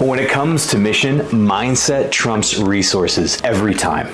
When it comes to mission, mindset trumps resources every time.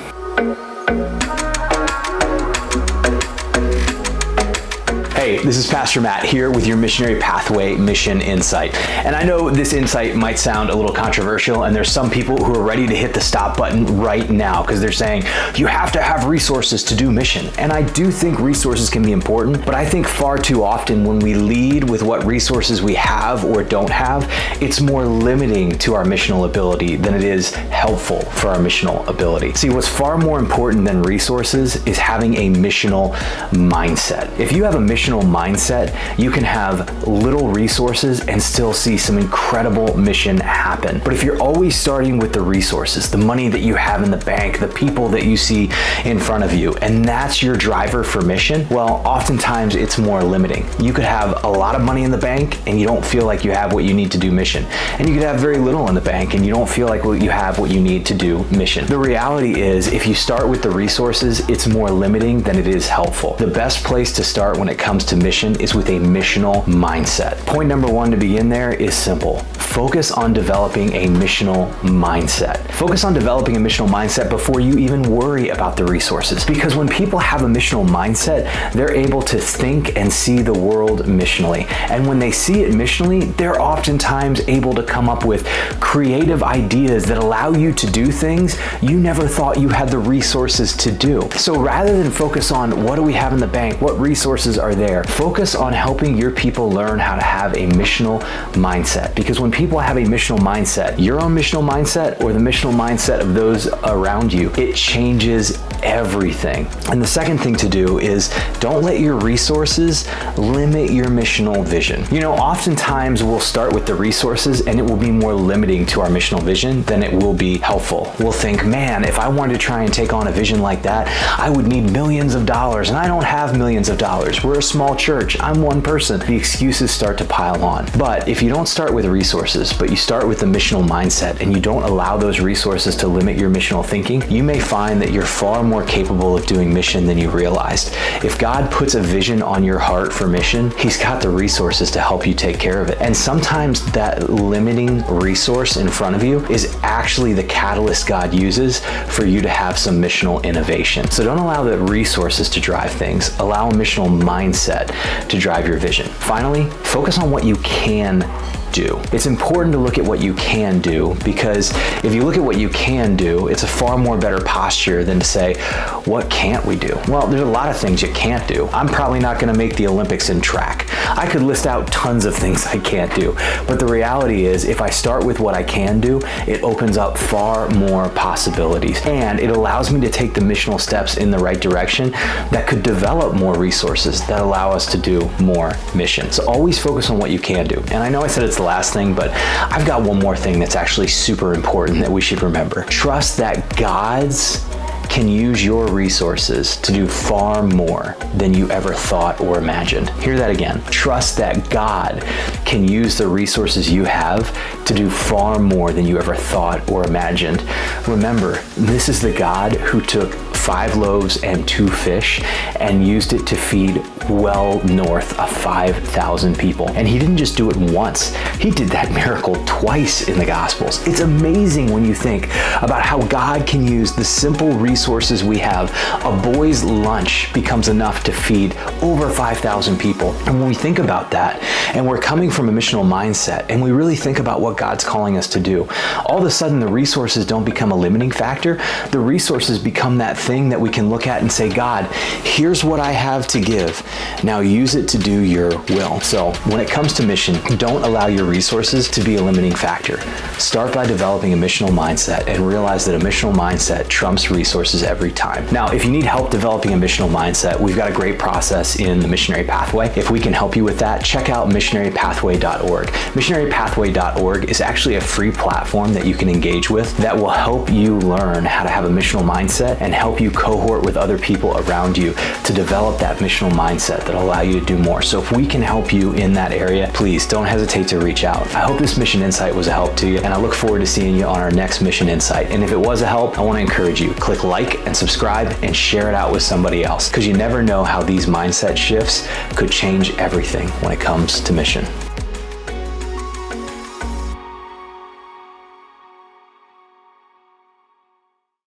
Hey, this is Pastor Matt here with your Missionary Pathway Mission Insight. And I know this insight might sound a little controversial, and there's some people who are ready to hit the stop button right now because they're saying, you have to have resources to do mission. And I do think resources can be important, but I think far too often when we lead with what resources we have or don't have, it's more limiting to our missional ability than it is helpful for our missional ability. See, what's far more important than resources is having a missional mindset. If you have a missional mindset, you can have little resources and still see some incredible mission happen. But if you're always starting with the resources, the money that you have in the bank, the people that you see in front of you, and that's your driver for mission, well, oftentimes it's more limiting. You could have a lot of money in the bank and you don't feel like you have what you need to do mission. And you could have very little in the bank and you don't feel like you have what you need to do mission. The reality is, if you start with the resources, it's more limiting than it is helpful. The best place to start when it comes to mission is with a missional mindset. Point number one to begin there is simple. Focus on developing a missional mindset. Focus on developing a missional mindset before you even worry about the resources. Because when people have a missional mindset, they're able to think and see the world missionally. And when they see it missionally, they're oftentimes able to come up with creative ideas that allow you to do things you never thought you had the resources to do. So rather than focus on what do we have in the bank, what resources are there, focus on helping your people learn how to have a missional mindset. Because when people have a missional mindset, your own missional mindset or the missional mindset of those around you, it changes everything. And the second thing to do is don't let your resources limit your missional vision. You know, oftentimes we'll start with the resources and it will be more limiting to our missional vision than it will be helpful. We'll think, man, if I wanted to try and take on a vision like that, I would need millions of dollars, and I don't have millions of dollars. We're a small church. I'm one person. The excuses start to pile on. But if you don't start with resources, but you start with the missional mindset and you don't allow those resources to limit your missional thinking, you may find that you're far more capable of doing mission than you realized. If God puts a vision on your heart for mission, He's got the resources to help you take care of it. And sometimes that limiting resource in front of you is actually the catalyst God uses for you to have some missional innovation. So don't allow the resources to drive things. Allow a missional mindset to drive your vision. Finally, focus on what you can do. It's important to look at what you can do, because if you look at what you can do, it's a far more better posture than to say, what can't we do? Well, there's a lot of things you can't do. I'm probably not going to make the Olympics in track. I could list out tons of things I can't do, but the reality is, if I start with what I can do, it opens up far more possibilities, and it allows me to take the missional steps in the right direction that could develop more resources that allow us to do more mission. So always focus on what you can do. And I know I said it's the last thing, but I've got one more thing that's actually super important that we should remember. Trust that God's can use your resources to do far more than you ever thought or imagined. Hear that again. Trust that God can use the resources you have to do far more than you ever thought or imagined. Remember, this is the God who took 5 loaves and 2 fish and used it to feed well north of 5,000 people. And He didn't just do it once. He did that miracle twice in the Gospels. It's amazing when you think about how God can use the simple resources we have. A boy's lunch becomes enough to feed over 5,000 people. And when we think about that, and we're coming from a missional mindset, and we really think about what God's calling us to do, all of a sudden the resources don't become a limiting factor. The resources become that thing that we can look at and say, God, here's what I have to give. Now use it to do your will. So when it comes to mission, don't allow your resources to be a limiting factor. Start by developing a missional mindset and realize that a missional mindset trumps resources every time. Now, if you need help developing a missional mindset, we've got a great process in the Missionary Pathway. If we can help you with that, check out missionarypathway.org. Missionarypathway.org is actually a free platform that you can engage with that will help you learn how to have a missional mindset and help you cohort with other people around you to develop that missional mindset that'll allow you to do more. So if we can help you in that area, please don't hesitate to reach out. I hope this Mission Insight was a help to you, and I look forward to seeing you on our next Mission Insight. And if it was a help, I want to encourage you, click like and subscribe and share it out with somebody else, because you never know how these mindset shifts could change everything when it comes to mission.